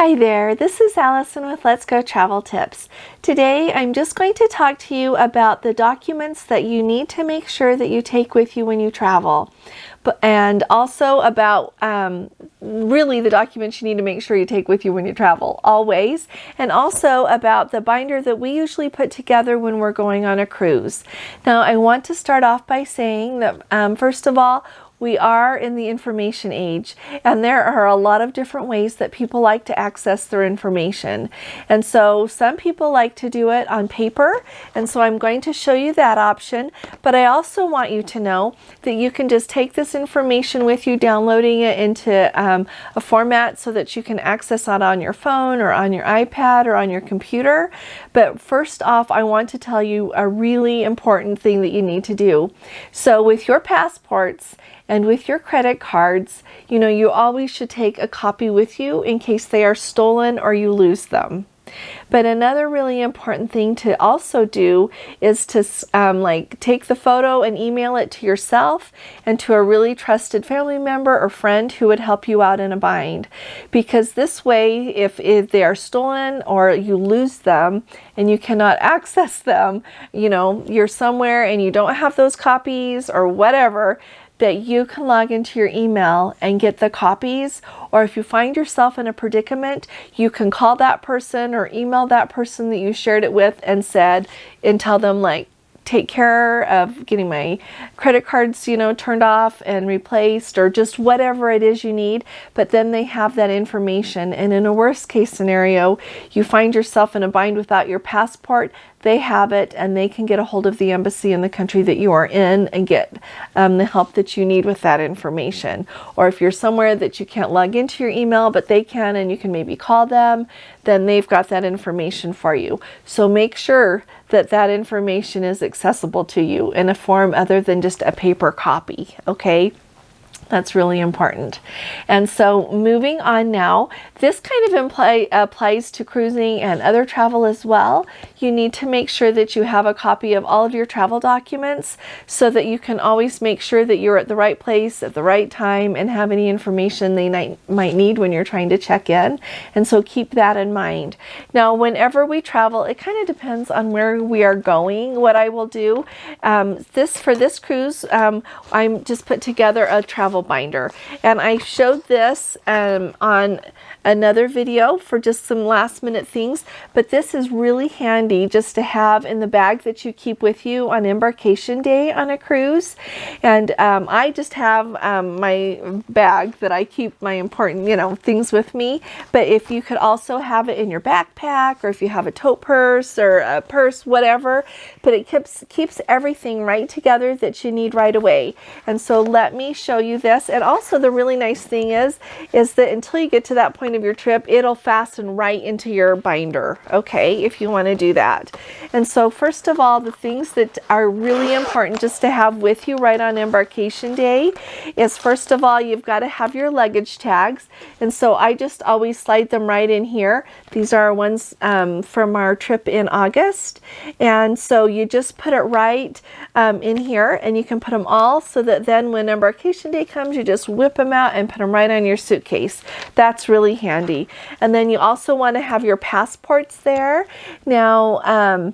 Hi there, this is Allison with Let's Go Travel Tips. Today I'm just going to talk to you about the documents that you need to make sure that you take with you when you travel. And also about really the documents you need to make sure you take with you when you travel, always. And also about the binder that we usually put together when we're going on a cruise. Now I want to start off by saying that first of all, we are in the information age, and there are a lot of different ways that people like to access their information. And so some people like to do it on paper, and so I'm going to show you that option. But I also want you to know that you can just take this information with you, downloading it into a format so that you can access it on your phone or on your iPad or on your computer. But first off, I want to tell you a really important thing that you need to do. So with your passports and with your credit cards, you always should take a copy with you in case they are stolen or you lose them. But another really important thing to also do is to take the photo and email it to yourself and to a really trusted family member or friend who would help you out in a bind. Because this way, if they are stolen or you lose them and you cannot access them, you're somewhere and you don't have those copies or whatever, that you can log into your email and get the copies. Or if you find yourself in a predicament, you can call that person or email that person that you shared it with and tell them, take care of getting my credit cards, turned off and replaced, or just whatever it is you need. But then they have that information. And in a worst case scenario, you find yourself in a bind without your passport, they have it and they can get a hold of the embassy in the country that you are in and get the help that you need with that information. Or if you're somewhere that you can't log into your email, but they can and you can maybe call them, then they've got that information for you. So make sure that that information is accessible to you in a form other than just a paper copy, okay? That's really important. And so moving on now, this kind of applies to cruising and other travel as well. You need to make sure that you have a copy of all of your travel documents so that you can always make sure that you're at the right place at the right time and have any information they might need when you're trying to check in. And so keep that in mind. Now, whenever we travel, it kind of depends on where we are going. What I will do, for this cruise, I'm just put together a travel binder, and I showed this on another video for just some last minute things, but this is really handy just to have in the bag that you keep with you on embarkation day on a cruise. And I just have my bag that I keep my important things with me, but if you could also have it in your backpack, or if you have a tote purse or a purse, whatever, but it keeps everything right together that you need right away. And so let me show you this. And also the really nice thing is that until you get to that point of your trip, it'll fasten right into your binder, okay, if you want to do that. And so first of all, the things that are really important just to have with you right on embarkation day is, first of all, you've got to have your luggage tags. And so I just always slide them right in here. These are ones from our trip in August. And so you just put it right in here, and you can put them all so that then when embarkation day comes, you just whip them out and put them right on your suitcase. That's really handy. And then you also want to have your passports there. Now,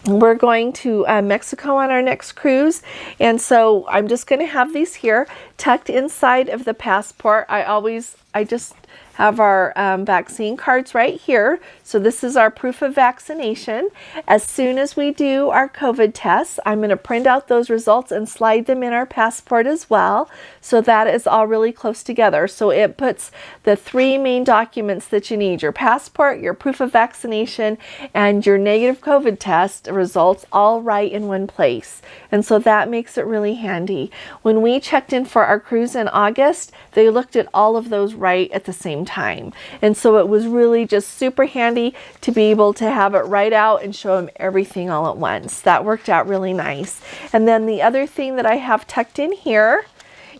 we're going to Mexico on our next cruise, and so I'm just going to have these here tucked inside of the passport. I just have our vaccine cards right here. So this is our proof of vaccination. As soon as we do our COVID tests, I'm going to print out those results and slide them in our passport as well. So that is all really close together. So it puts the three main documents that you need: your passport, your proof of vaccination, and your negative COVID test results all right in one place. And so that makes it really handy. When we checked in for our cruise in August, they looked at all of those right at the same time. And so it was really just super handy to be able to have it right out and show them everything all at once. That worked out really nice. And then the other thing that I have tucked in here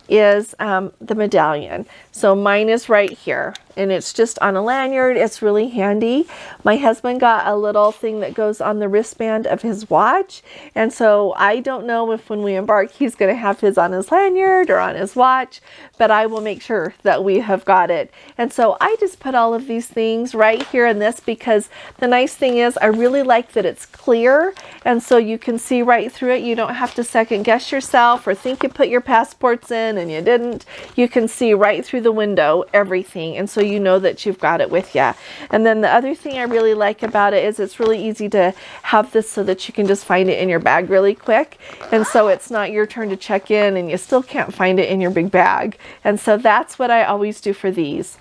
is the medallion. So mine is right here. and it's just on a lanyard. It's really handy. My husband got a little thing that goes on the wristband of his watch, and so I don't know if when we embark he's going to have his on his lanyard or on his watch, but I will make sure that we have got it. And so I just put all of these things right here in this, because the nice thing is I really like that it's clear, and so you can see right through it. You don't have to second guess yourself or think you put your passports in and you didn't. You can see right through the window everything, and so you know that you've got it with you. And then the other thing I really like about it is it's really easy to have this so that you can just find it in your bag really quick, and so it's not your turn to check in and you still can't find it in your big bag. And so that's what I always do for these.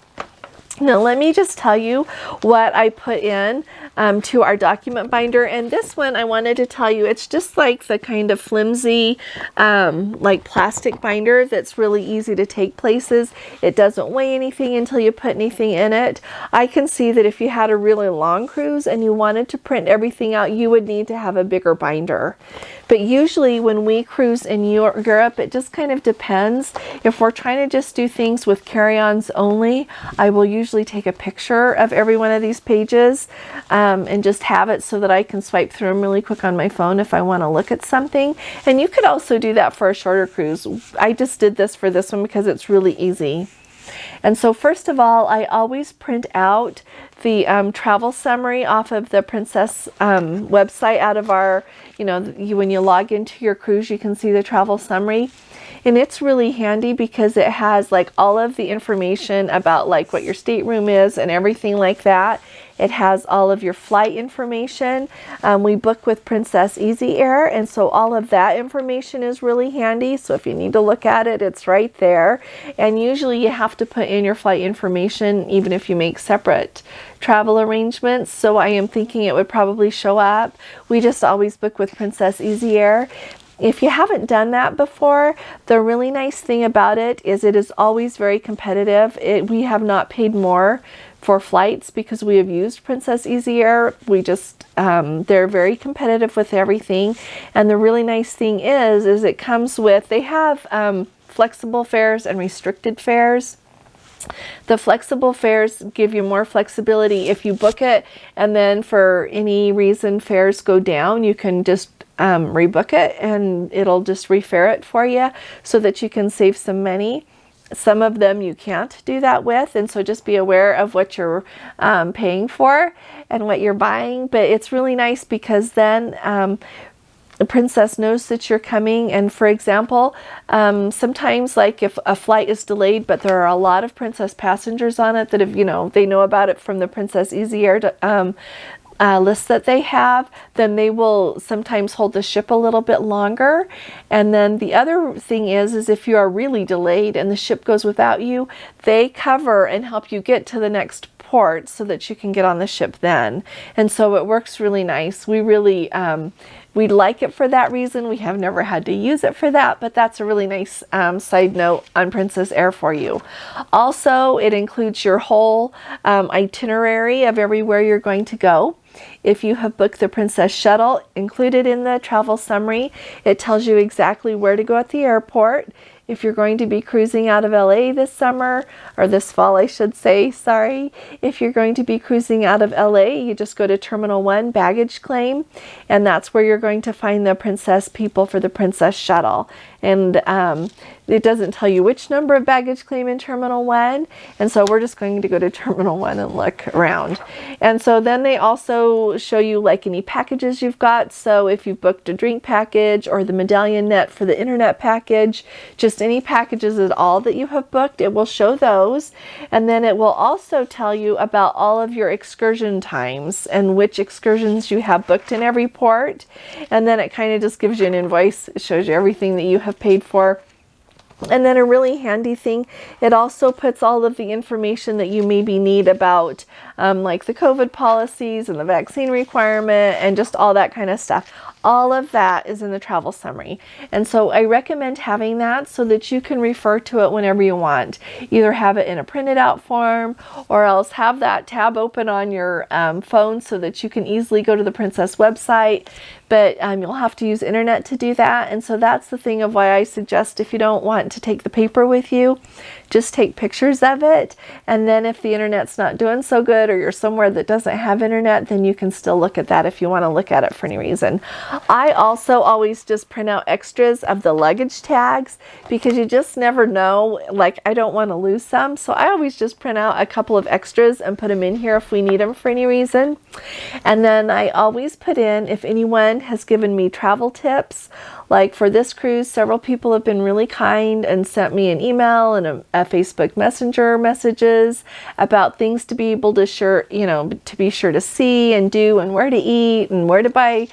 Now let me just tell you what I put in to our document binder. And this one I wanted to tell you, it's just like the kind of flimsy like plastic binder that's really easy to take places. It doesn't weigh anything until you put anything in it. I can see that if you had a really long cruise and you wanted to print everything out, you would need to have a bigger binder. But usually when we cruise in Europe, it just kind of depends. If we're trying to just do things with carry-ons only, I will usually take a picture of every one of these pages and just have it so that I can swipe through them really quick on my phone if I want to look at something. And you could also do that for a shorter cruise. I just did this for this one because it's really easy. And so first of all, I always print out the travel summary off of the Princess website out of our, when you log into your cruise, you can see the travel summary. And it's really handy because it has like all of the information about like what your stateroom is and everything like that. It has all of your flight information. We book with Princess Easy Air, and so all of that information is really handy. So if you need to look at it, it's right there. And usually you have to put in your flight information even if you make separate travel arrangements. So I am thinking it would probably show up. We just always book with Princess Easy Air. If you haven't done that before, the really nice thing about it is always very competitive. We have not paid more for flights because we have used Princess Easy Air. We just, they're very competitive with everything. And the really nice thing is it comes with, they have flexible fares and restricted fares. The flexible fares give you more flexibility. If you book it and then for any reason fares go down, you can just rebook it and it'll just refare it for you so that you can save some money. Some of them you can't do that with, and so just be aware of what you're paying for and what you're buying. But it's really nice because then the Princess knows that you're coming. And for example, sometimes like if a flight is delayed but there are a lot of Princess passengers on it that have, they know about it from the Princess Easy Air list that they have, then they will sometimes hold the ship a little bit longer. And then the other thing is if you are really delayed and the ship goes without you, they cover and help you get to the next port so that you can get on the ship then. And so it works really nice. We really we like it for that reason. We have never had to use it for that, but that's a really nice side note on Princess Air for you. Also, it includes your whole itinerary of everywhere you're going to go. If you have booked the Princess Shuttle included in the travel summary, it tells you exactly where to go at the airport. If you're going to be cruising out of LA this summer, or this fall I should say, sorry. If you're going to be cruising out of LA, you just go to Terminal 1 baggage claim, and that's where you're going to find the Princess people for the Princess Shuttle. And it doesn't tell you which number of baggage claim in Terminal 1, and so we're just going to go to Terminal 1 and look around. And so then they also show you like any packages you've got. So if you've booked a drink package or the Medallion Net for the internet package, just any packages at all that you have booked, it will show those. And then it will also tell you about all of your excursion times and which excursions you have booked in every port. And then it kind of just gives you an invoice. It shows you everything that you have paid for. And then a really handy thing, it also puts all of the information that you maybe need about like the COVID policies and the vaccine requirement and just all that kind of stuff. All of that is in the travel summary. And so I recommend having that so that you can refer to it whenever you want. Either have it in a printed out form, or else have that tab open on your phone so that you can easily go to the Princess website. But you'll have to use internet to do that. And so that's the thing of why I suggest, if you don't want to take the paper with you, just take pictures of it. And then if the internet's not doing so good, or you're somewhere that doesn't have internet, then you can still look at that if you want to look at it for any reason. I also always just print out extras of the luggage tags, because you just never know. Like, I don't want to lose some, so I always just print out a couple of extras and put them in here if we need them for any reason. And then I always put in, if anyone has given me travel tips, like for this cruise, several people have been really kind and sent me an email and a Facebook Messenger messages about things to be able to to be sure to see and do, and where to eat and where to buy,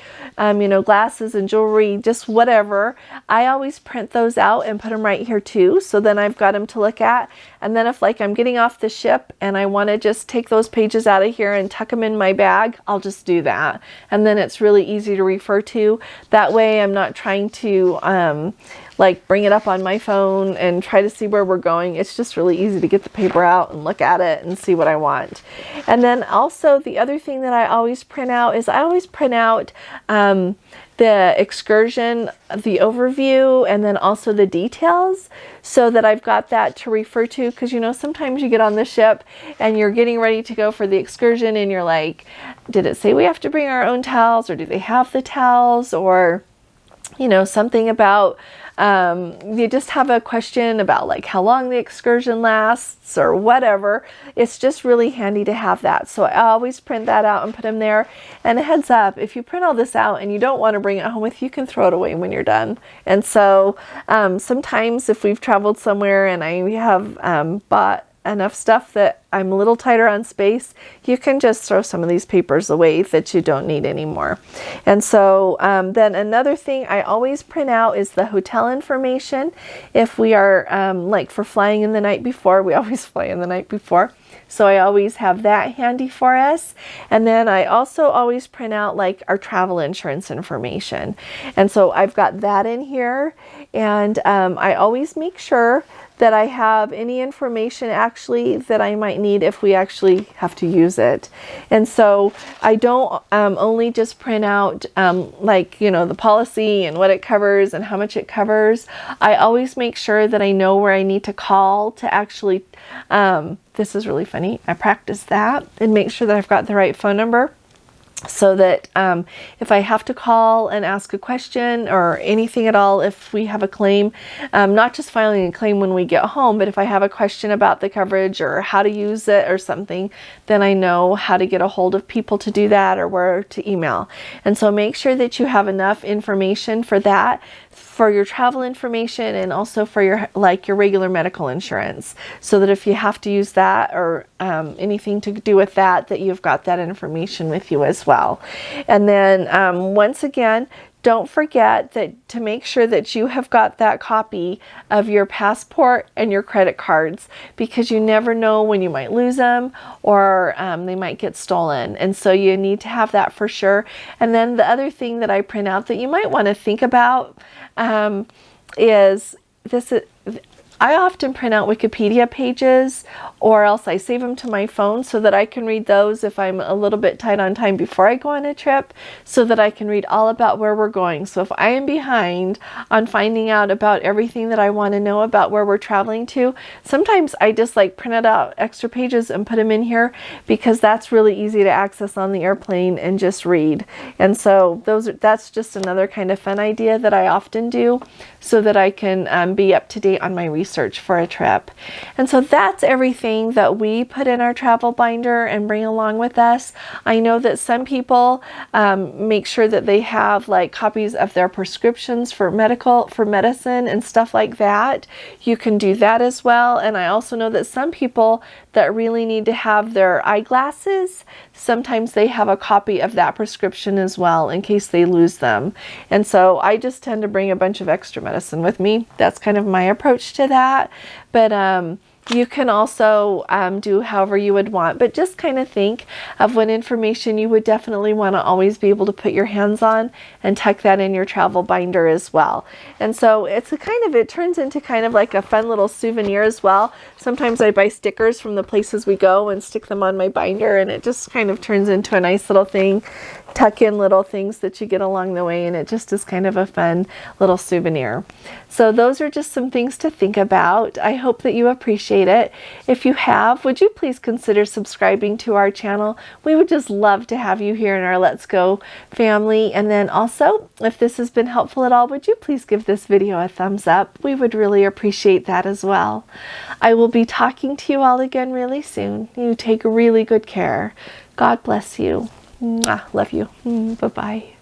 glasses and jewelry, just whatever. I always print those out and put them right here too. So then I've got them to look at. And then if like I'm getting off the ship and I want to just take those pages out of here and tuck them in my bag, I'll just do that. And then it's really easy to refer to. That way I'm not trying to like bring it up on my phone and try to see where we're going. It's just really easy to get the paper out and look at it and see what I want. And then also the other thing that I always print out is I always print out the excursion, the overview, and then also the details, so that I've got that to refer to. Because sometimes you get on the ship and you're getting ready to go for the excursion and you're like, did it say we have to bring our own towels, or do they have the towels, or something about you just have a question about like how long the excursion lasts or whatever. It's just really handy to have that. So I always print that out and put them there. And a heads up, if you print all this out and you don't want to bring it home with you, you can throw it away when you're done. And so sometimes if we've traveled somewhere and I have bought enough stuff that I'm a little tighter on space, you can just throw some of these papers away that you don't need anymore. And so then another thing I always print out is the hotel information. If we are like for flying in the night before, we always fly in the night before. So I always have that handy for us. And then I also always print out like our travel insurance information. And so I've got that in here. And I always make sure that I have any information actually that I might need if we actually have to use it. And so I don't only just print out the policy and what it covers and how much it covers. I always make sure that I know where I need to call to actually, this is really funny, I practice that and make sure that I've got the right phone number. So that if I have to call and ask a question or anything at all, if we have a claim, not just filing a claim when we get home, but if I have a question about the coverage or how to use it or something, then I know how to get a hold of people to do that or where to email. And so make sure that you have enough information for that, for your travel information, and also for your regular medical insurance, so that if you have to use that or anything to do with that, that you've got that information with you as well. And then once again, don't forget that to make sure that you have got that copy of your passport and your credit cards, because you never know when you might lose them or they might get stolen. And so you need to have that for sure. And then the other thing that I print out that you might want to think about is this. I often print out Wikipedia pages, or else I save them to my phone so that I can read those if I'm a little bit tight on time before I go on a trip, so that I can read all about where we're going. So if I am behind on finding out about everything that I want to know about where we're traveling to, sometimes I just print out extra pages and put them in here, because that's really easy to access on the airplane and just read. And so that's just another kind of fun idea that I often do, so that I can be up to date on my research for a trip. And so that's everything that we put in our travel binder and bring along with us. I know that some people make sure that they have copies of their prescriptions for medicine and stuff like that. You can do that as well. And I also know that some people that really need to have their eyeglasses, sometimes they have a copy of that prescription as well in case they lose them. And so I just tend to bring a bunch of extra medicine with me. That's kind of my approach to that. But You can also do however you would want, but just kind of think of what information you would definitely want to always be able to put your hands on and tuck that in your travel binder as well. And so it turns into kind of like a fun little souvenir as well. Sometimes I buy stickers from the places we go and stick them on my binder, and it just kind of turns into a nice little thing. Tuck in little things that you get along the way, and it just is kind of a fun little souvenir. So those are just some things to think about. I hope that you appreciate it. If you have, would you please consider subscribing to our channel? We would just love to have you here in our Let's Go family. And then also, if this has been helpful at all, would you please give this video a thumbs up? We would really appreciate that as well. I will be talking to you all again really soon. You take really good care. God bless you. Mwah. Love you. Bye-bye.